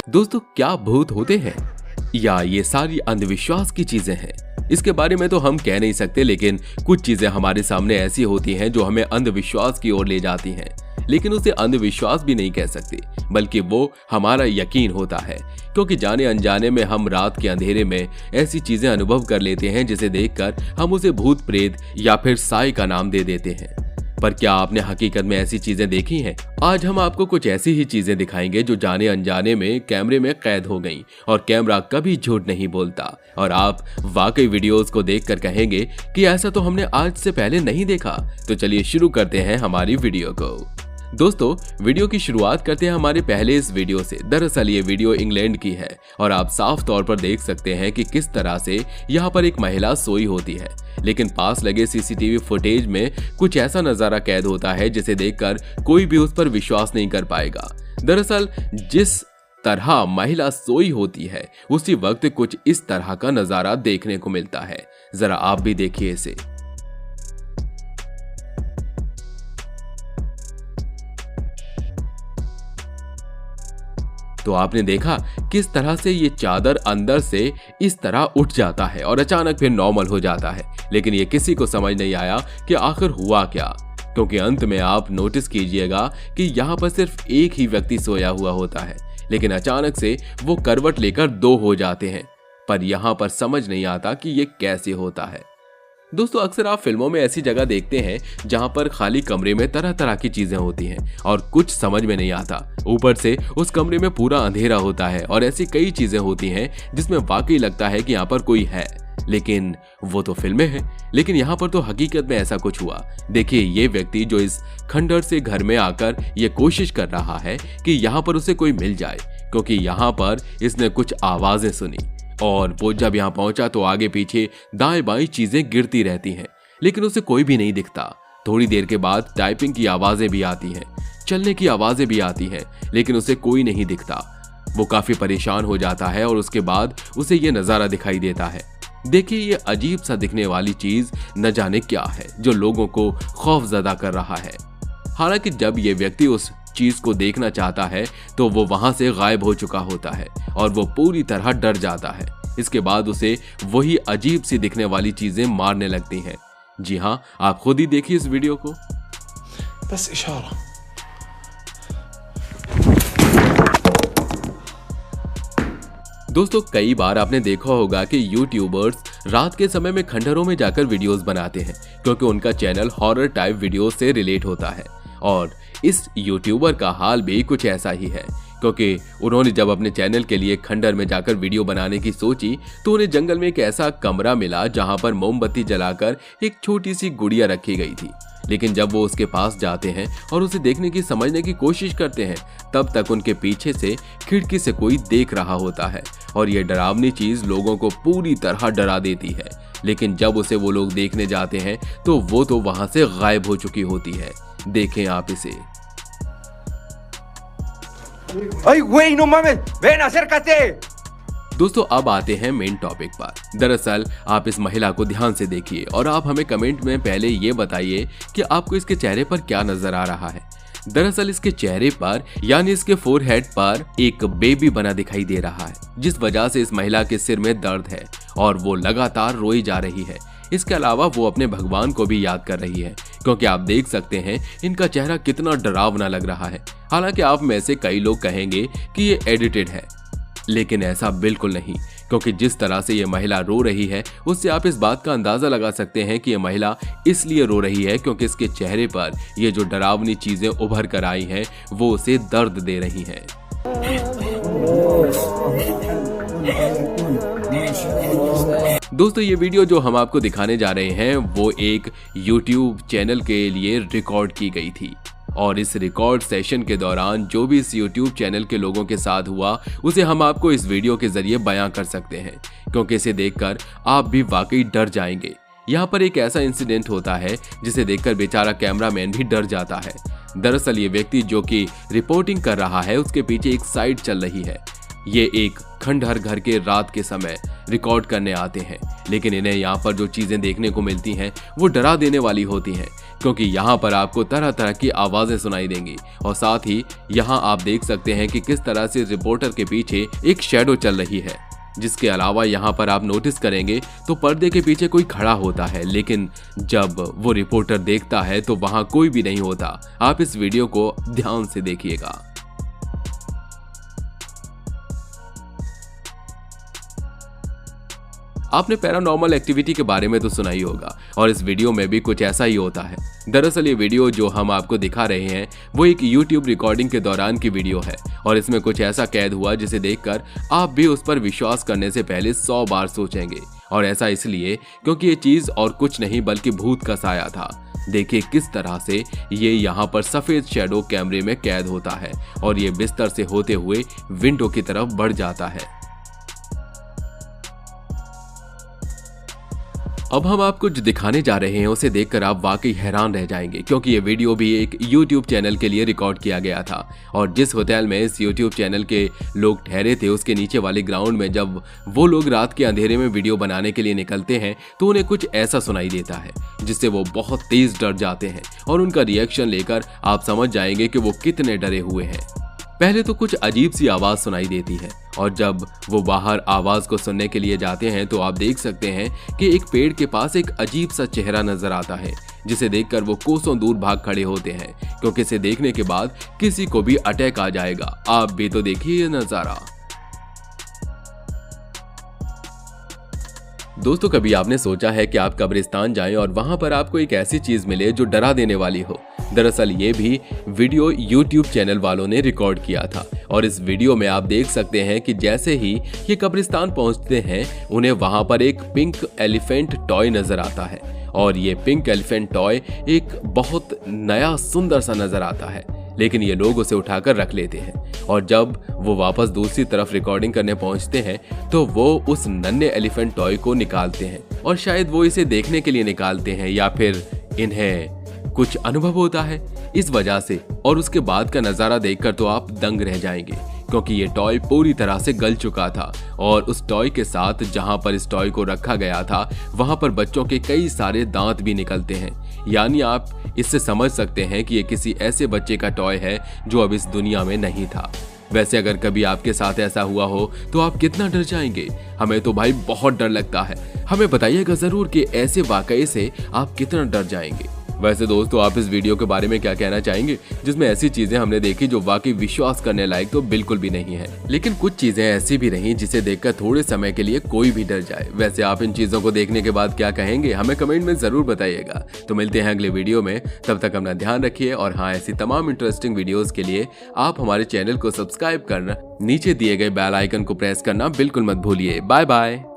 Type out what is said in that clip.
दोस्तों, क्या भूत होते हैं या ये सारी अंधविश्वास की चीजें हैं, इसके बारे में तो हम कह नहीं सकते, लेकिन कुछ चीजें हमारे सामने ऐसी होती हैं जो हमें अंधविश्वास की ओर ले जाती हैं। लेकिन उसे अंधविश्वास भी नहीं कह सकते, बल्कि वो हमारा यकीन होता है, क्योंकि जाने अनजाने में हम रात के अंधेरे में ऐसी चीजें अनुभव कर लेते हैं जिसे देखकर हम उसे भूत प्रेत या फिर साई का नाम दे देते हैं। पर क्या आपने हकीकत में ऐसी चीजें देखी हैं? आज हम आपको कुछ ऐसी ही चीजें दिखाएंगे जो जाने अनजाने में कैमरे में कैद हो गईं, और कैमरा कभी झूठ नहीं बोलता, और आप वाकई वीडियोस को देखकर कहेंगे कि ऐसा तो हमने आज से पहले नहीं देखा। तो चलिए शुरू करते हैं हमारी वीडियो को। दोस्तों, वीडियो की शुरुआत करते हैं हमारे पहले इस वीडियो से। दरअसल ये वीडियो इंग्लैंड की है और आप साफ तौर पर देख सकते हैं कि किस तरह से यहाँ पर एक महिला सोई होती है, लेकिन पास लगे सीसीटीवी फुटेज में कुछ ऐसा नजारा कैद होता है जिसे देखकर कोई भी उस पर विश्वास नहीं कर पाएगा। दरअसल जिस तरह महिला सोई होती है उसी वक्त कुछ इस तरह का नजारा देखने को मिलता है। जरा आप भी देखिए इसे। तो आपने देखा किस तरह से ये चादर अंदर से इस तरह उठ जाता है और अचानक फिर नॉर्मल हो जाता है, लेकिन ये किसी को समझ नहीं आया कि आखिर हुआ क्या, क्योंकि अंत में आप नोटिस कीजिएगा कि यहाँ पर सिर्फ एक ही व्यक्ति सोया हुआ होता है, लेकिन अचानक से वो करवट लेकर दो हो जाते हैं। पर यहाँ पर समझ नहीं आता कि ये कैसे होता है। दोस्तों, अक्सर आप फिल्मों में ऐसी जगह देखते हैं जहां पर खाली कमरे में तरह तरह की चीजें होती हैं और कुछ समझ में नहीं आता। ऊपर से उस कमरे में पूरा अंधेरा होता है और ऐसी कई चीजें होती हैं जिसमें वाकई लगता है कि यहाँ पर कोई है, लेकिन वो तो फिल्में हैं। लेकिन यहाँ पर तो हकीकत में ऐसा कुछ हुआ। देखिए, ये व्यक्ति जो इस खंडहर से घर में आकर ये कोशिश कर रहा है कि यहाँ पर उसे कोई मिल जाए, क्योंकि यहाँ पर इसने कुछ आवाजें सुनी और वो जब यहाँ पहुंचा तो आगे पीछे दाएं बाएं चीजें गिरती रहती हैं, लेकिन उसे कोई भी नहीं दिखता। थोड़ी देर के बाद टाइपिंग की आवाजें भी आती हैं, चलने की आवाजें भी आती हैं, लेकिन उसे कोई नहीं दिखता। वो काफी परेशान हो जाता है और उसके बाद उसे ये नजारा दिखाई देता है। देखिए, ये अजीब सा दिखने वाली चीज न जाने क्या है जो लोगों को खौफजदा कर रहा है। हालांकि जब ये व्यक्ति उस चीज को देखना चाहता है तो वो वहां से गायब हो चुका होता है और वो पूरी तरह डर जाता है। इसके बाद उसे वही अजीब सी दिखने वाली चीजें मारने लगती हैं। जी हाँ, आप खुद ही देखिए इस वीडियो को। बस इशारा। दोस्तों, कई बार आपने देखा होगा कि यूट्यूबर्स रात के समय में खंडहरों में जाकर वीडियोस बनाते हैं, क्योंकि उनका चैनल हॉरर टाइप वीडियोस से रिलेट होता है। और इस यूट्यूबर का हाल भी कुछ ऐसा ही है, क्योंकि उन्होंने जब अपने चैनल के लिए खंडहर में जाकर वीडियो बनाने की सोची तो उन्हें जंगल में एक ऐसा कमरा मिला जहां पर मोमबत्ती जलाकर एक छोटी सी गुड़िया रखी गई थी। लेकिन जब वो उसके पास जाते हैं और उसे देखने की समझने की कोशिश करते हैं, तब तक उनके पीछे से खिड़की से कोई देख रहा होता है और ये डरावनी चीज लोगों को पूरी तरह डरा देती है। लेकिन जब उसे वो लोग देखने जाते हैं तो वो तो वहां से गायब हो चुकी होती है। देखें आप इसे। ¡Ay, güey, no mames! ¡Ven, acércate! दोस्तों, अब आते हैं मेन टॉपिक पर। दरअसल आप इस महिला को ध्यान से देखिए और आप हमें कमेंट में पहले ये बताइए कि आपको इसके चेहरे पर क्या नजर आ रहा है। दरअसल इसके चेहरे पर यानी इसके फोरहेड पर एक बेबी बना दिखाई दे रहा है, जिस वजह से इस महिला के सिर में दर्द है और वो लगातार रोई जा रही है। इसके अलावा वो अपने भगवान को भी याद कर रही है, क्योंकि आप देख सकते हैं इनका चेहरा कितना डरावना लग रहा है। हालांकि आप में से कई लोग कहेंगे कि ये एडिटेड है, लेकिन ऐसा बिल्कुल नहीं, क्योंकि जिस तरह से ये महिला रो रही है उससे आप इस बात का अंदाजा लगा सकते हैं कि ये महिला इसलिए रो रही है क्योंकि इसके चेहरे पर ये जो डरावनी चीजें उभर कर आई हैं वो उसे दर्द दे रही हैं। दोस्तों, ये वीडियो जो हम आपको दिखाने जा रहे हैं वो एक YouTube चैनल के लिए रिकॉर्ड की गई थी, और इस रिकॉर्ड सेशन के दौरान जो भी इस YouTube चैनल के लोगों के साथ हुआ उसे हम आपको इस वीडियो के जरिए बयां कर सकते हैं, क्योंकि इसे देखकर आप भी वाकई डर जाएंगे। यहाँ पर एक ऐसा इंसिडेंट होता है जिसे देखकर बेचारा कैमरामैन भी डर जाता है। दरअसल ये व्यक्ति जो कि रिपोर्टिंग कर रहा है उसके पीछे एक साइट चल रही है। ये एक खंडहर घर के रात के समय रिकॉर्ड करने आते हैं, लेकिन इन्हें यहाँ पर जो चीजें देखने को मिलती हैं वो डरा देने वाली होती हैं, क्योंकि यहाँ पर आपको तरह तरह की आवाजें सुनाई देंगी और साथ ही यहाँ आप देख सकते हैं कि किस तरह से रिपोर्टर के पीछे एक शैडो चल रही है। जिसके अलावा यहाँ पर आप नोटिस करेंगे तो पर्दे के पीछे कोई खड़ा होता है, लेकिन जब वो रिपोर्टर देखता है तो वहां कोई भी नहीं होता। आप इस वीडियो को ध्यान से देखिएगा। आपने पैरानॉर्मल एक्टिविटी के बारे में तो सुना ही होगा और इस वीडियो में भी कुछ ऐसा ही होता है। दरअसल ये वीडियो जो हम आपको दिखा रहे हैं वो एक YouTube रिकॉर्डिंग के दौरान की वीडियो है और इसमें कुछ ऐसा कैद हुआ जिसे देखकर आप भी उस पर विश्वास करने से पहले 100 बार सोचेंगे। और ऐसा इसलिए क्योंकि ये चीज और कुछ नहीं बल्कि भूत का साया था। देखिए किस तरह से ये यहाँ पर सफेद शैडो कैमरे में कैद होता है और ये बिस्तर से होते हुए विंडो की तरफ बढ़ जाता है। अब हम आपको जो दिखाने जा रहे हैं उसे देखकर आप वाकई हैरान रह जाएंगे, क्योंकि ये वीडियो भी एक YouTube चैनल के लिए रिकॉर्ड किया गया था और जिस होटल में इस YouTube चैनल के लोग ठहरे थे उसके नीचे वाले ग्राउंड में जब वो लोग रात के अंधेरे में वीडियो बनाने के लिए निकलते हैं तो उन्हें कुछ ऐसा सुनाई देता है जिससे वो बहुत तेज डर जाते हैं और उनका रिएक्शन लेकर आप समझ जाएंगे कि वो कितने डरे हुए हैं। पहले तो कुछ अजीब सी आवाज सुनाई देती है और जब वो बाहर आवाज को सुनने के लिए जाते हैं तो आप देख सकते हैं कि एक पेड़ के पास एक अजीब सा चेहरा नजर आता है जिसे देखकर वो कोसों दूर भाग खड़े होते हैं, क्योंकि इसे देखने के बाद किसी को भी अटैक आ जाएगा। आप भी तो देखिए ये नजारा। दोस्तों, कभी आपने सोचा है कि आप कब्रिस्तान जाएं और वहां पर आपको एक ऐसी चीज मिले जो डरा देने वाली हो? दरअसल ये भी वीडियो YouTube चैनल वालों ने रिकॉर्ड किया था और इस वीडियो में आप देख सकते हैं कि जैसे ही ये कब्रिस्तान पहुंचते हैं उन्हें वहां पर एक पिंक एलिफेंट टॉय नजर आता है और ये पिंक एलिफेंट टॉय एक बहुत नया सुंदर सा नजर आता है, लेकिन ये लोग उसे उठाकर रख लेते हैं और जब वो वापस दूसरी तरफ रिकॉर्डिंग करने पहुंचते हैं तो वो उस नन्हे एलिफेंट टॉय को निकालते हैं और शायद वो इसे देखने के लिए निकालते हैं या फिर इन्हें कुछ अनुभव होता है इस वजह से। और उसके बाद का नजारा देखकर तो आप दंग रह जाएंगे, क्योंकि ये टॉय पूरी तरह से गल चुका था और उस टॉय के साथ जहां पर इस टॉय को रखा गया था वहां पर बच्चों के कई सारे दांत भी निकलते हैं। यानी आप इससे समझ सकते हैं कि ये किसी ऐसे बच्चे का टॉय है जो अब इस दुनिया में नहीं था। वैसे अगर कभी आपके साथ ऐसा हुआ हो तो आप कितना डर जाएंगे? हमें तो भाई बहुत डर लगता है। हमें बताइएगा जरूर कि ऐसे वाकये से आप कितना डर जाएंगे। वैसे दोस्तों, आप इस वीडियो के बारे में क्या कहना चाहेंगे जिसमें ऐसी चीजें हमने देखी जो वाकई विश्वास करने लायक तो बिल्कुल भी नहीं है, लेकिन कुछ चीजें ऐसी भी रही जिसे देखकर थोड़े समय के लिए कोई भी डर जाए। वैसे आप इन चीजों को देखने के बाद क्या कहेंगे हमें कमेंट में जरूर बताइएगा। तो मिलते हैं अगले वीडियो में, तब तक अपना ध्यान रखिए और हाँ, ऐसी तमाम इंटरेस्टिंग वीडियोज के लिए आप हमारे चैनल को सब्सक्राइब करना, नीचे दिए गए बेल आइकन को प्रेस करना बिल्कुल मत भूलिए। Bye bye.